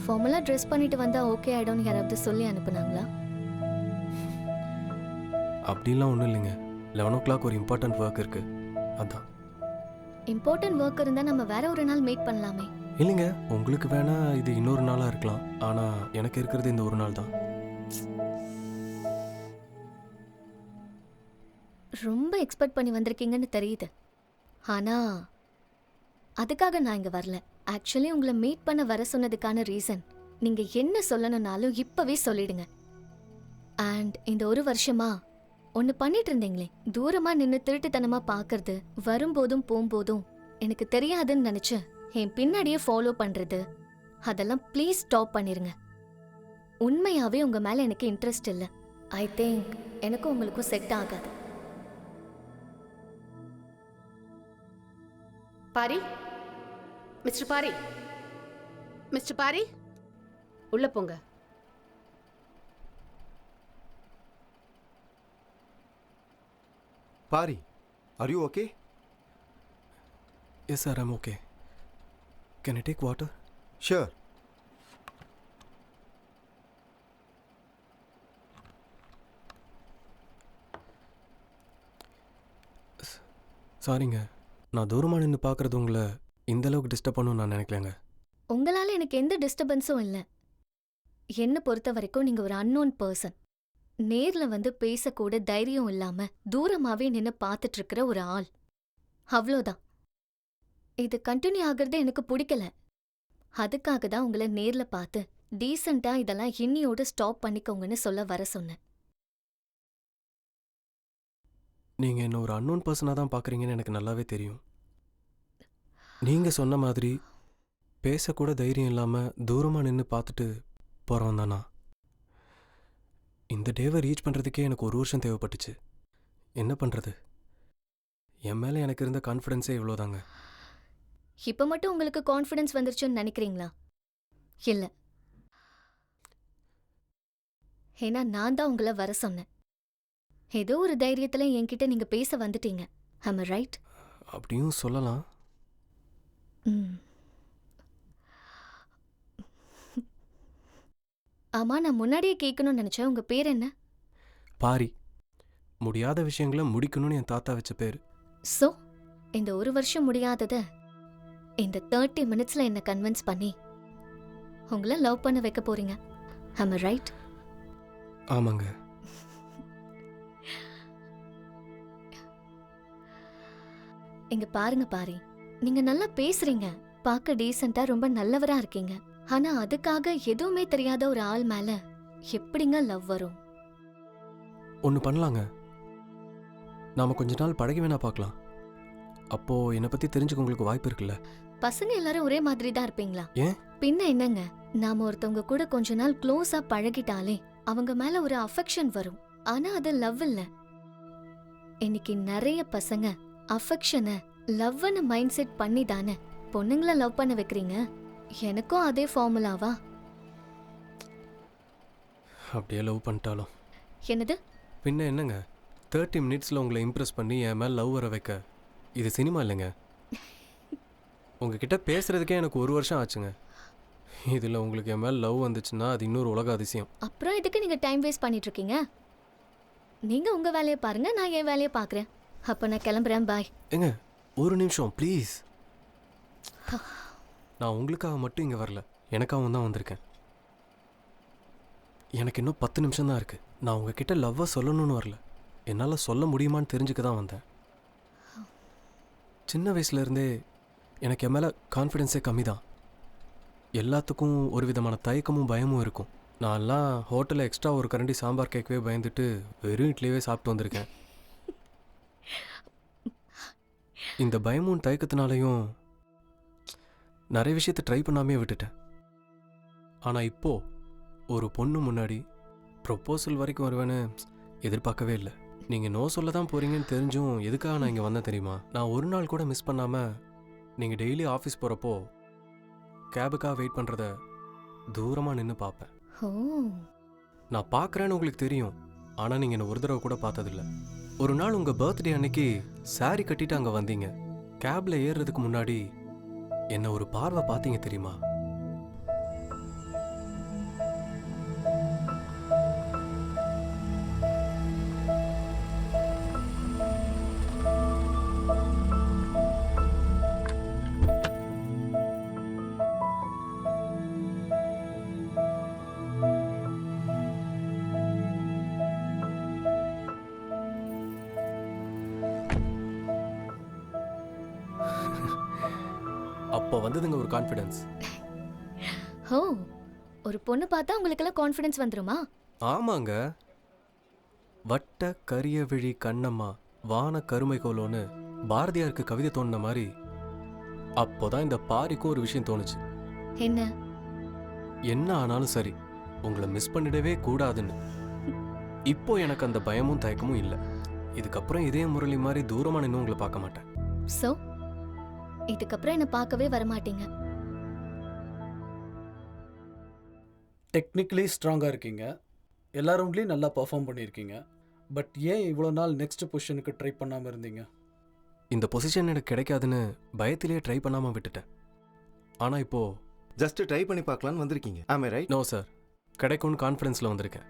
ஃபார்மலாக dress பண்ணிட்டு வந்தால் okay ஆகிடும்னு யாராவது சொல்லி அனுப்புனாங்களா? அப்படிலாம் ஒன்றும் இல்லைங்க. 11 ஒரு இம்பார்ட்டன்ட் ஒர்க் இருக்குது, அதான். இம்பார்ட்டன்ட் ஒர்க் இருந்தால் நம்ம வேற ஒரு நாள் மீட் பண்ணலாமே. இல்லைங்க, உங்களுக்கு வேணா இது இன்னொரு நாளாக இருக்கலாம். ஆனால் எனக்கு இருக்கிறது இந்த ஒரு நாள் தான். ரொம்ப எக்ஸ்பெக்ட் பண்ணி வந்திருக்கீங்கன்னு தெரியுது. ஆனால் அதுக்காக நான் இங்கே வரல. ஆக்சுவலி உங்களை மீட் பண்ண வர சொன்னதுக்கான ரீசன் நீங்கள் என்ன சொல்லணும்னாலும் இப்போவே சொல்லிடுங்க. அண்ட் இந்த ஒரு வருஷமா ஒன்று பண்ணிட்டு இருந்தீங்களே, தூரமாக நின்று திருட்டுத்தனமாக பார்க்கறது, வரும்போதும் போகும்போதும் எனக்கு தெரியாதுன்னு நினச்சி என் பின்னாடியே ஃபாலோ பண்ணுறது, அதெல்லாம் ப்ளீஸ் ஸ்டாப் பண்ணிருங்க. உண்மையாகவே உங்கள் மேலே எனக்கு இன்ட்ரெஸ்ட் இல்லை. ஐ திங்க் எனக்கும் உங்களுக்கும் செட் ஆகாது. பாரி, மிஸ்டர் பாரி, மிஸ்டர் பாரி, உள்ள போங்க. Pari, are you okay? Yes sir, I'm okay. Can I take water? Sure. சாரிங்க, நான் தூரமாக நின்று பார்க்குறது உங்களை இந்த அளவுக்கு டிஸ்டர்ப் பண்ணணும்னு நான் நினைக்கலங்க. உங்களால் எனக்கு எந்த டிஸ்டர்பன்ஸும் இல்லை. என்னை பொறுத்த வரைக்கும் நீங்கள் ஒரு அன்னோன் பர்சன். நேரில் வந்து பேசக்கூட தைரியம் இல்லாம தூரமாவே நின்று பார்த்துட்டு இருக்கிற ஒரு ஆள். அவ்வளோதான். இது கண்டினியூ ஆகிறது எனக்கு பிடிக்கல. அதுக்காக தான் உங்களை நேரில் பார்த்து டீசெண்டா இதெல்லாம் இன்னியோடு ஸ்டாப் பண்ணிக்கோங்கன்னு சொல்ல வர சொன்னேன். நீங்கள் என்ன ஒரு அன்னோன் பர்சனாக தான் பார்க்குறீங்கன்னு எனக்கு நல்லாவே தெரியும். நீங்கள் சொன்ன மாதிரி பேசக்கூட தைரியம் இல்லாமல் தூரமாக நின்று பார்த்துட்டு போகிறவன் தானா? இந்த டேவை ரீச் பண்ணுறதுக்கே எனக்கு ஒரு வருஷம் தேவைப்பட்டுச்சு. என்ன பண்ணுறது? என் மேலே எனக்கு இருந்த கான்ஃபிடென்ஸே இவ்வளோதாங்க. இப்போ மட்டும் உங்களுக்கு கான்ஃபிடன்ஸ் வந்துருச்சுன்னு நினைக்கிறீங்களா? இல்லை. ஏன்னா நான் தான் உங்களை வர சொன்னேன். ஏதோ ஒரு தைரியத்துல என்கிட்ட நீங்க பேச வந்துட்டீங்க. am I right? அப்படியும் சொல்லலாம். ஆமா, நான் முன்னாடியே கேட்கணும்னு நினைச்சேன். உங்க பேர் என்ன? பாரி. முடியாத விஷயங்களை முடிக்கணும்னு என் தாத்தா வச்ச பேர். சோ இந்த ஒரு வருஷம் முடியாதத இந்த 30 மினிட்ஸ்ல என்ன கன்வின்ஸ் பண்ணி உங்களை லவ் பண்ண வைக்க போறீங்க. am I right? ஆமாங்க. இங்க பாருங்க பாரி, நீங்க நல்லா பேசுறீங்க, பார்க்க டீசெண்டா ரொம்ப நல்லவரா இருக்கீங்க. ஆனா அதுக்காக எதுவுமே தெரியாத ஒரு ஆள் மேல எப்படிங்க லவ் வரும்? ஒன்று பண்ணலாங்க. நாம கொஞ்ச நாள் பழகி வேணா பார்க்கலாம். அப்போ என்னை பத்தி தெரிஞ்சுக்க உங்களுக்கு வாய்ப்பு இருக்குல்ல? பசங்க எல்லாரும் ஒரே மாதிரி தான் இருப்பீங்களா? ஏன்? பின்ன என்னங்க, நாம ஒருத்தவங்க கூட கொஞ்ச நாள் க்ளோஸா பழகிட்டாலே அவங்க மேல ஒரு அஃபெக்ஷன் வரும். ஆனா அது லவ் இல்ல. இன்னைக்கு நிறைய பசங்க அஃபெக்ஷனை லவ்னு மைண்ட் செட் பண்ணி தானே பொண்ணுங்களை லவ் பண்ண வைக்கிறீங்க. எனக்கும் அதே ஃபார்முலாவா? அப்படியே லவ் பண்ணிட்டாலும் என்னது? பின்ன என்னங்க, 30 மினிட்ஸில் உங்களை இம்ப்ரெஸ் பண்ணி என் மேலே லவ் வர வைக்க இது சினிமா இல்லைங்க. உங்ககிட்ட பேசுறதுக்கே எனக்கு ஒரு வருஷம் ஆச்சுங்க. இதில் உங்களுக்கு என் மேலே லவ் வந்துச்சுன்னா அது இன்னொரு உலக அதிசயம். அப்புறம் இதுக்கு நீங்க டைம் வேஸ்ட் பண்ணிட்டு இருக்கீங்க. நீங்க உங்க வேலையை பாருங்க, நான் என் வேலையை பார்க்குறேன். அப்போ நான் கிளம்புறேன். பாய். ஏங்க ஒரு நிமிஷம் ப்ளீஸ். நான் உங்களுக்காக மட்டும் இங்கே வரல, எனக்காகவும் தான் வந்திருக்கேன். எனக்கு இன்னும் 10 நிமிஷம் தான் இருக்குது. நான் உங்ககிட்ட லவ்வை சொல்லணும்னு வரல, என்னால் சொல்ல முடியுமான்னு தெரிஞ்சுக்க தான் வந்தேன். சின்ன வயசுலேருந்தே எனக்கு என் மேலே கான்ஃபிடென்ஸே கம்மி தான். எல்லாத்துக்கும் ஒரு விதமான தயக்கமும் பயமும் இருக்கும். நான்லாம் ஹோட்டலில் எக்ஸ்ட்ரா ஒரு கரண்டி சாம்பார் கேட்கவே பயந்துட்டு வெறும் இட்லியே சாப்பிட்டு வந்திருக்கேன். இந்த பயமும் தயக்கத்தினாலையும் நிறைய விஷயத்தை ட்ரை பண்ணாமே விட்டுட்டேன். ஆனால் இப்போது ஒரு பொண்ணு முன்னாடி ப்ரொப்போசல் வரைக்கும் வருவேன்னு எதிர்பார்க்கவே இல்லை. நீங்கள் நோ சொல்ல தான் போகிறீங்கன்னு தெரிஞ்சும் எதுக்காக நான் இங்கே வந்தேன் தெரியுமா? நான் ஒரு நாள் கூட மிஸ் பண்ணாமல் நீங்கள் டெய்லி ஆஃபீஸ் போகிறப்போ கேபுக்காக வெயிட் பண்ணுறத தூரமாக நின்று பார்ப்பேன். நான் பார்க்குறேன்னு உங்களுக்கு தெரியும், ஆனால் நீங்கள் என்னை ஒரு தடவை கூட பார்த்ததில்ல. ஒரு நாள் உங்கள் பர்த்டே அன்னைக்கு சாரி கட்டிட்டு அங்கே வந்தீங்க. கேபில் ஏறுறதுக்கு முன்னாடி என்னை ஒரு பார்வை பார்த்தீங்க தெரியுமா? அப்போ வந்ததுங்க ஒரு கான்ஃபிடன்ஸ். ஹோ, ஒரு பொண்ணு பார்த்தா உங்களுக்கெல்லாம் கான்ஃபிடன்ஸ் வந்துருமா? ஆமாங்க. வட்ட கரிய விழி கண்ணம்மா வான கருமை கோலோன்னு பாரதியாருக்கு கவிதை தோணுன மாதிரி அப்போதான் இந்த பாரிக்கும் ஒரு விஷயம் தோணுச்சு. என்ன? என்ன ஆனாலும் சரி, உங்களை மிஸ் பண்ணிடவே கூடாதுன்னு. இப்போ எனக்கு அந்த பயமும் தயக்கமும் இல்லை. இதுக்கப்புறம் இதே முரளி மாதிரி தூரமா நின்று உங்களை பார்க்க மாட்டேன். சோ இதுக்கப்புறம் என்ன பார்க்கவே வரமாட்டீங்க. டெக்னிக்கலி ஸ்ட்ராங்காக இருக்கீங்க, எல்லா ரவுண்ட்லேயும் நல்லா பர்ஃபார்ம் பண்ணியிருக்கீங்க. பட் ஏன் இவ்வளோ நாள் நெக்ஸ்ட் பொசிஷனுக்கு ட்ரை பண்ணாமல் இருந்தீங்க? இந்த பொசிஷன் எனக்கு கிடைக்காதுன்னு பயத்திலேயே ட்ரை பண்ணாமல் விட்டுட்டேன். ஆனால் இப்போ ஜஸ்ட் ட்ரை பண்ணி பார்க்கலான்னு வந்திருக்கீங்க. ஆமே ரைட்? நோ சார், கிடைக்கும்னு கான்ஃபிடன்ஸில் வந்திருக்கேன்.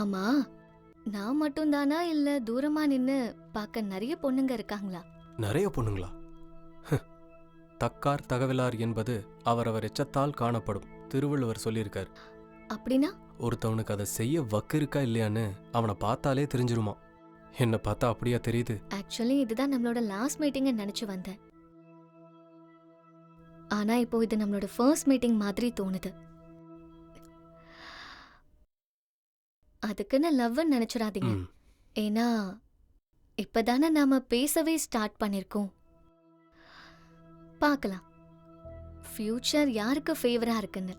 ஆமா, நான் மட்டும் தானா இல்ல தூரமா நின்னு பார்க்க நிறைய பொண்ணுங்க இருக்காங்களா? நிறைய பொண்ணுங்களா? தக்கார் தகவலார் என்பது அவரவர் எச்சத்தால் காணப்படும், திருவள்ளுவர் சொல்லியிருக்கார். அப்படின்னா ஒருத்தவனுக்கு அதை செய்ய வக்கு இருக்கா இல்லையான்னு அவனை பார்த்தாலே தெரிஞ்சிருமா. என்னை பார்த்தா அப்படியா தெரியுது? ஆக்சுவலி இதுதான் நம்மளோட லாஸ்ட் மீட்டிங் நினைச்சு வந்தேன். ஆனா இப்போ இது நம்மளோட ஃபர்ஸ்ட் மீட்டிங் மாதிரி தோணுது. அதுக்குன்னு லவ்னு நினைச்சிடாதீங்க. ம். ஏன்னா இப்பதானே நாம பேசவே ஸ்டார்ட் பண்ணிருக்கோம். பார்க்கலாம் ஃபியூச்சர் யாருக்கு ஃபேவரா இருக்குன்னு.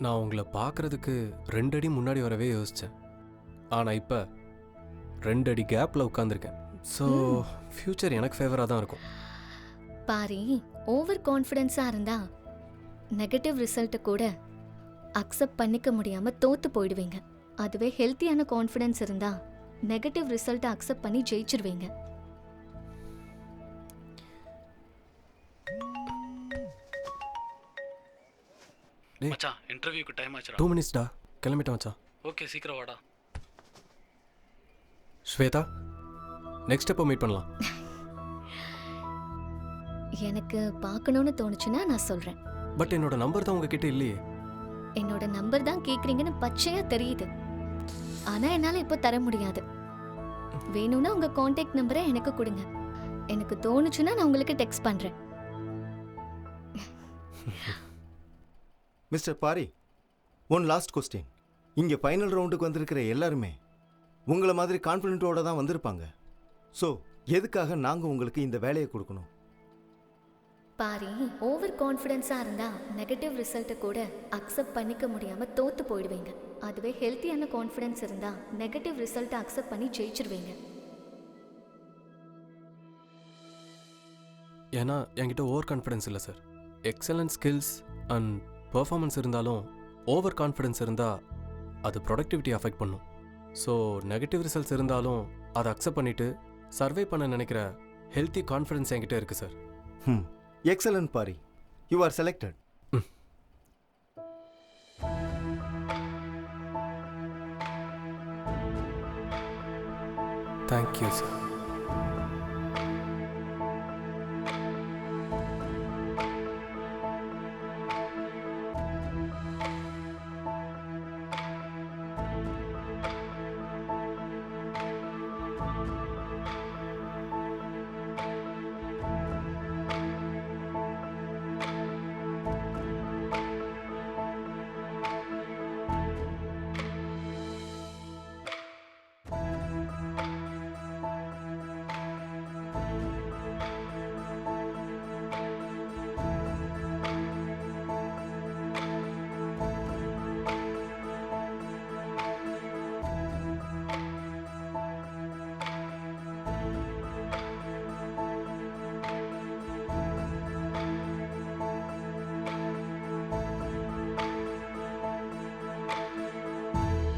நான் உங்களை பார்க்கறதுக்கு 2 அடி முன்னாடி வரவே யோசித்தேன். ஆனால் இப்போ 2 அடி கேப்பில் உட்காந்துருக்கேன். ஸோ ஃப்யூச்சர் எனக்கு ஃபேவராக தான் இருக்கும். பாரி, ஓவர் கான்ஃபிடென்ஸா இருந்தா நெகட்டிவ் ரிசல்ட்டை கூட அக்செப்ட் பண்ணிக்க முடியாம தோத்து போயிடுவீங்க. அதுவே ஹெல்த்தியான கான்ஃபிடென்ஸ் இருந்தா நெகட்டிவ் ரிசல்ட்டை அக்செப்ட் பண்ணி ஜெயிச்சிருவீங்க. டேய். மச்சான், இன்டர்வியூக்கு டைம் ஆச்சுடா. 2 மினிட்ஸ்டா, கிளம்பிட்டேன் மச்சான். ஓகே, சீக்கிரம் வாடா. ஸ்வேதா, நெக்ஸ்ட் எப்போ மீட் பண்ணலாம்? எனக்கு பார்க்கணும்னு தோணுச்சுன்னா நான் சொல்றேன். பட் என்னோட நம்பர் தான் உங்ககிட்ட இல்லையே. என்னோட நம்பர் தான் கேக்குறீங்கன்னு பச்சையா தெரியுது. ஆனா என்னால இப்போ தர முடியாது. வேணும்னா உங்க கான்டாக்ட் நம்பரை எனக்கு கொடுங்க. எனக்கு தோணுச்சுன்னா நான் உங்களுக்கு டெக்ஸ்ட் பண்றேன். Mister Paari, one last question. இங்கே ஃபைனல் ரவுண்டுக்கு வந்திருக்கிற எல்லாருமே உங்களை மாதிரி கான்ஃபிடென்ட்டோட தான் வந்திருப்பாங்க. ஸோ எதுக்காக நாங்கள் உங்களுக்கு இந்த வேலையை கொடுக்கணும்? பாரி, ஓவர் கான்ஃபிடென்ஸா இருந்தா நெகட்டிவ் ரிசல்ட்டை கூட அக்செப்ட் பண்ணிக்க முடியாம தோத்து போயிடுவீங்க. அதுவே ஹெல்த்தியான கான்ஃபிடென்ஸ் இருந்தா நெகட்டிவ் ரிசல்ட்டை அக்செப்ட் பண்ணி ஜெயிச்சிருவீங்க. ஏன்னா என்கிட்ட ஓவர் கான்ஃபிடன்ஸ் இல்லை sir. Excellent skills and performance இருந்தாலும் ஓவர் கான்ஃபிடன்ஸ் இருந்தால் அது ப்ரொடக்டிவிட்டி அஃபெக்ட் பண்ணும். ஸோ நெகட்டிவ் ரிசல்ட்ஸ் இருந்தாலும் அதை அக்செப்ட் பண்ணிவிட்டு சர்வே பண்ண நினைக்கிற ஹெல்த்தி கான்ஃபிடன்ஸ் என்கிட்ட இருக்குது sir. Excellent Paari, you are selected. Thank you sir.